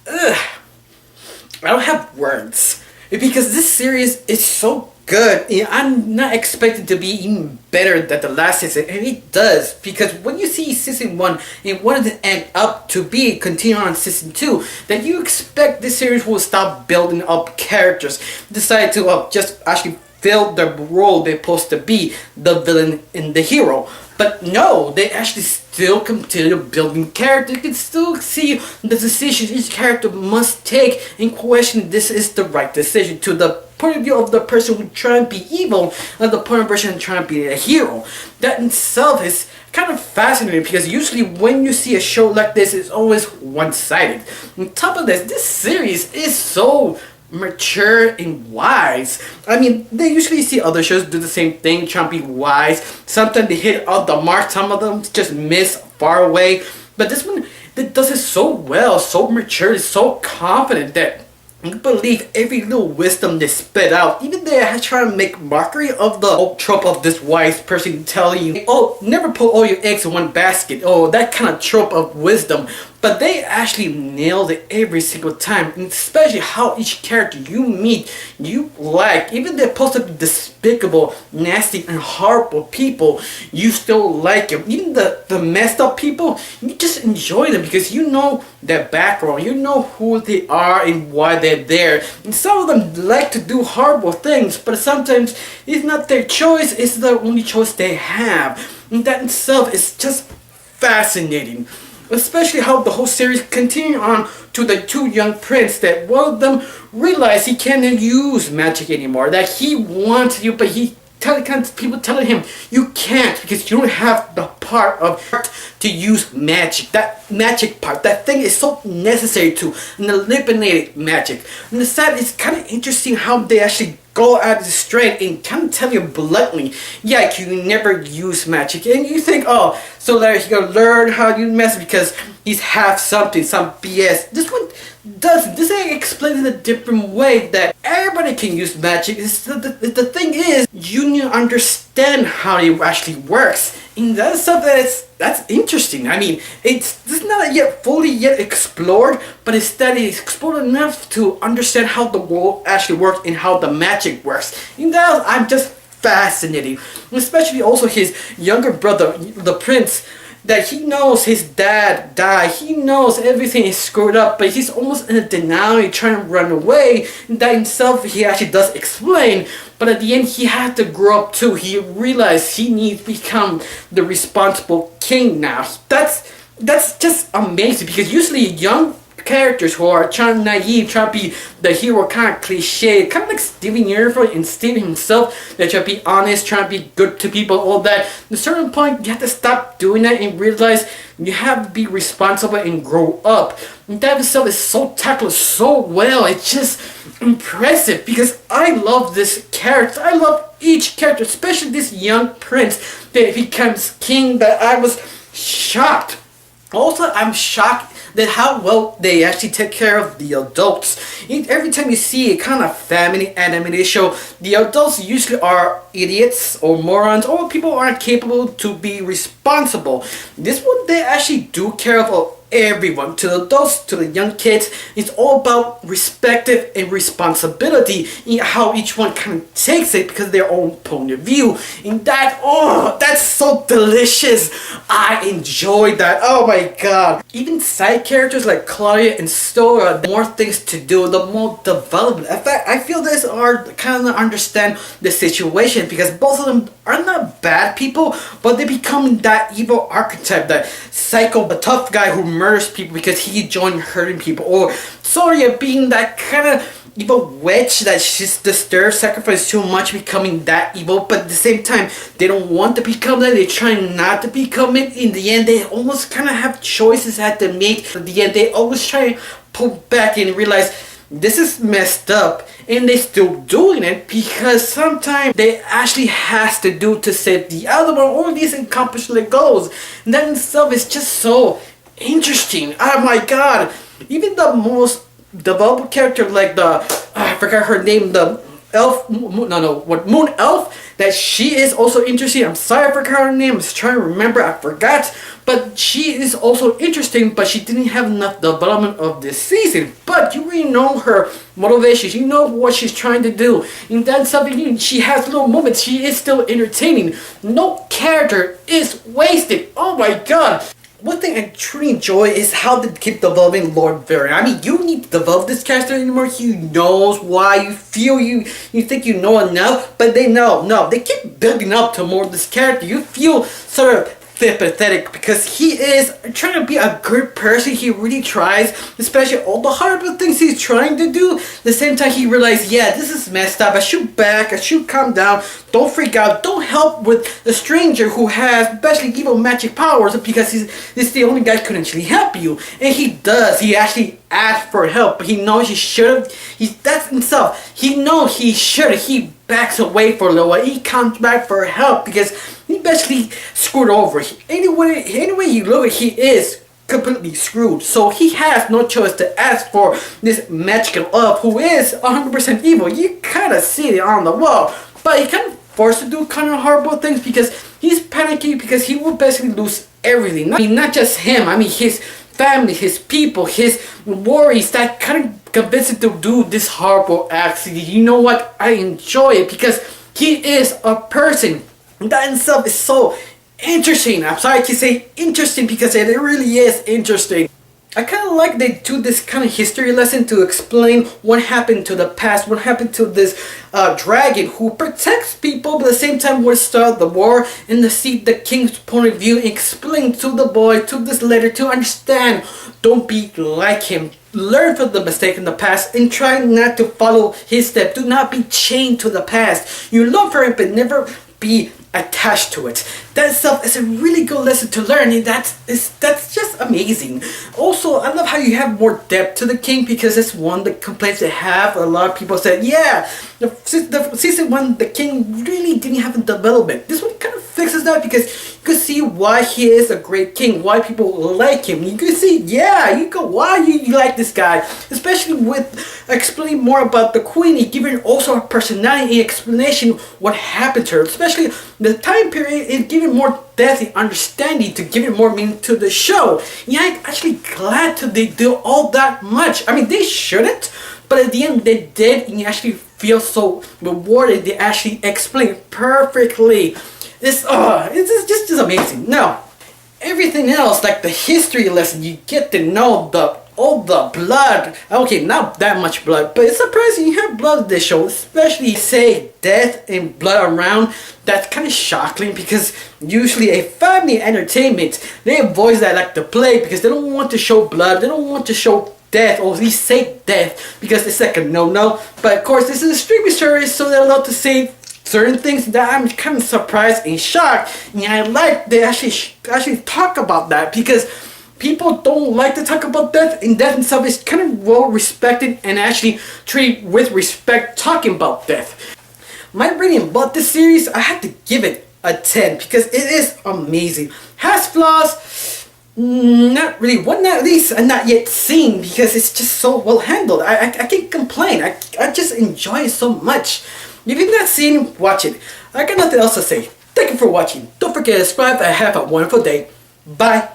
I don't have words because this series is so good. I'm not expecting to be even better than the last season, and it does because when you see season one and wanted to end up to be continue on season two, then you expect this series will stop building up characters, decide to just actually fill the role they're supposed to be, the villain and the hero. But no, they actually still continue building character. You can still see the decisions each character must take and question this is the right decision to the point of view of the person who trying to be evil and the point of person trying to be a hero. That in itself is kind of fascinating because usually when you see a show like this, it's always one-sided. On top of this series is so mature and wise. I mean, they usually see other shows do the same thing, trying to be wise. Sometimes they hit out the mark, some of them just miss far away. But this one, it does it so well, so mature, so confident that you believe every little wisdom they spit out. Even they try to make mockery of the old trope of this wise person telling you, oh, never put all your eggs in one basket. Oh, that kind of trope of wisdom. But they actually nailed it every single time, and especially how each character you meet, you like. Even they're supposed to be despicable, nasty, and horrible people, you still like them. Even the messed up people, you just enjoy them because you know their background, you know who they are and why they're there. And some of them like to do horrible things, but sometimes it's not their choice, it's the only choice they have. And that itself is just fascinating. Especially how the whole series continue on to the two young prince that one of them realized he can't use magic anymore. That he wants you, but people telling him you can't because you don't have the part of heart to use magic. That magic part, that thing is so necessary to eliminate magic. And the sad is kind of interesting how they actually go out of the straight and kind of tell you bluntly, yeah, you never use magic. And you think, oh, so Larry, he gonna learn how to use magic because he's half something, some BS. This one doesn't. This ain't explained in a different way that everybody can use magic. The thing is, you need to understand how it actually works. And that's something that's interesting. I mean, it's not yet fully explored, but instead it's explored enough to understand how the world actually works and how the magic works. And that I'm just fascinating. Especially also his younger brother, the prince, that he knows his dad died. He knows everything is screwed up, but he's almost in a denial, trying to run away. And that himself, he actually does explain. But at the end, he had to grow up too. He realized he needs to become the responsible king now. That's just amazing because usually young characters who are trying naive, trying to be the hero, kind of cliche, kind of like Steven Universe and Steven himself, that try to be honest, trying to be good to people, all that. At a certain point, you have to stop doing that and realize you have to be responsible and grow up. And that itself is so tackled so well. It's just impressive because I love this character. I love each character, especially this young prince that becomes king. That I was shocked. Also, I'm shocked that how well they actually take care of the adults. Every time you see a kind of family animated show, the adults usually are idiots or morons or people who aren't capable to be responsible. This one, they actually do care of everyone, to the adults, to the young kids. It's all about respective and responsibility in how each one kind of takes it because their own point of view. And that, oh, that's so delicious. I enjoyed that. Oh my god. Even side characters like Claudia and Sora, the more things to do, the more development. In fact, I feel this are kind of understand the situation because both of them are not bad people, but they become that evil archetype, that psycho, the tough guy who murders people because he joined hurting people, or Sora being that kind of evil witch that she's disturbed, sacrifice too much, becoming that evil, but at the same time they don't want to become that, they try not to become it. In the end, they almost kind of have choices they have to make. At the end, they always try to pull back and realize this is messed up, and they still doing it because sometimes they actually has to do to save the other one or these accomplish their goals. And that in itself is just so interesting. Oh my god. Even the most developed character like I forgot her name, the Moon Elf, that she is also interesting. I'm sorry I forgot her name. I was trying to remember. I forgot. But she is also interesting, but she didn't have enough development of this season. But you really know her motivations. You know what she's trying to do. And that's something, she has little moments. She is still entertaining. No character is wasted. Oh my god. One thing I truly enjoy is how they keep developing Lord Varian. I mean, you need to develop this character anymore. He knows why you feel you think you know enough, but they know. No, they keep building up to more of this character. You feel sort of pathetic because he is trying to be a good person. He really tries, especially all the horrible things he's trying to do. At the same time, he realized, yeah, this is messed up. I should back. I should calm down. Don't freak out. Don't help with a stranger who has especially evil magic powers because he's the only guy who can actually help you. And he does. He actually asks for help, but he knows he should have. That's himself. He knows he should have. He backs away for a little while. He comes back for help because he basically screwed over. Anyway you look at, he is completely screwed. So he has no choice to ask for this magical elf who is 100% evil. You kind of see it on the wall, but he kind of forced to do kind of horrible things because he's panicking because he will basically lose everything. I mean, not just him. I mean, his family, his people, his worries that kind of convince him to do this horrible act. You know what? I enjoy it because he is a person. That in itself is so interesting. I'm sorry to say interesting because it really is interesting. I kind of like they do this kind of history lesson to explain what happened to the past, what happened to this dragon who protects people, but at the same time will start the war, and to see the king's point of view, explain to the boy, to this letter, to understand. Don't be like him. Learn from the mistake in the past and try not to follow his step. Do not be chained to the past. You love her, but never be attached to it. That itself is a really good lesson to learn, and that's just amazing. Also, I love how you have more depth to the king because it's one of the complaints they have. A lot of people said, yeah, the season 1, the king really didn't have a development. This one kind of fixes that because you can see why he is a great king, why people like him. You can see, yeah, you go, why you like this guy, especially with explaining more about the queen and giving also her personality and explanation what happened to her, especially the time period, is giving more depth and understanding to give it more meaning to the show. Yeah, I'm actually glad they do all that much. I mean, they shouldn't, but at the end they did, and you actually feel so rewarded. They actually explain perfectly. It's just amazing. Now, everything else, like the history lesson, you get to know all the blood. Okay, not that much blood, but it's surprising you have blood in this show, especially say death and blood around. That's kind of shocking because usually a family entertainment, they avoid that like the plague because they don't want to show blood, they don't want to show death, or at least say death because it's like a no-no. But of course, this is a streaming service, so they're allowed to say certain things that I'm kind of surprised and shocked. And I like they actually talk about that because people don't like to talk about death, and death itself is kind of well respected and actually treated with respect talking about death. My rating about this series, I had to give it a 10 because it is amazing. Has flaws, not really. One at least I'm not yet seen because it's just so well handled. I can't complain. I just enjoy it so much. If you've not seen it, watch it. I got nothing else to say. Thank you for watching. Don't forget to subscribe. Have a wonderful day. Bye.